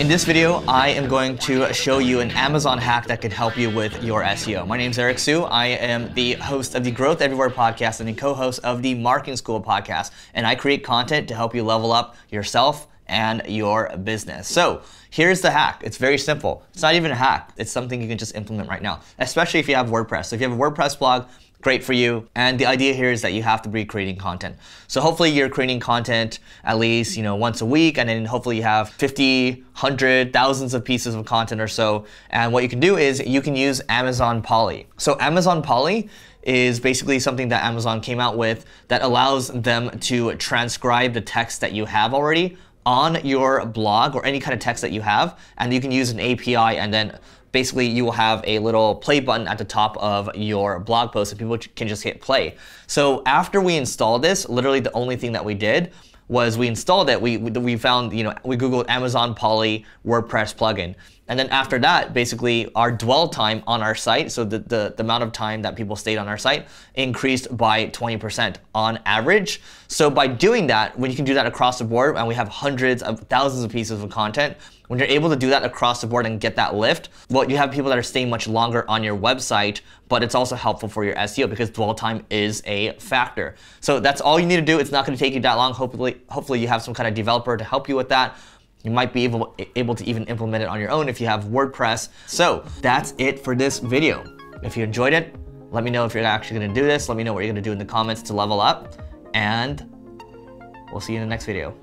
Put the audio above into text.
In this video, I am going to show you an Amazon hack that could help you with your SEO. My name is Eric Siu. I am the host of the Growth Everywhere podcast and the co-host of the Marketing School podcast. And I create content to help you level up yourself and your business. So here's the hack. It's very simple. It's not even a hack. It's something you can just implement right now, especially if you have WordPress. So if you have a WordPress blog, great for you. And the idea here is that you have to be creating content. So hopefully you're creating content at least, once a week, and then hopefully you have 50, 100, thousands of pieces of content or so. And what you can do is you can use Amazon Poly. So Amazon Poly is basically something that Amazon came out with that allows them to transcribe the text that you have already on your blog or any kind of text that you have, and you can use an API, and then basically you will have a little play button at the top of your blog post and people can just hit play. So after we installed this, literally the only thing that we did was we installed it. We found, we Googled Amazon Poly WordPress plugin. And then after that, basically our dwell time on our site, so the amount of time that people stayed on our site, increased by 20% on average. So by doing that, when you can do that across the board, and we have hundreds of thousands of pieces of content, when you're able to do that across the board and get that lift, well, you have people that are staying much longer on your website, but it's also helpful for your SEO because dwell time is a factor. So that's all you need to do. It's not going to take you that long. Hopefully you have some kind of developer to help you with that. You might be able to even implement it on your own if you have WordPress. So that's it for this video. If you enjoyed it, let me know if you're actually going to do this. Let me know what you're going to do in the comments to level up, and we'll see you in the next video.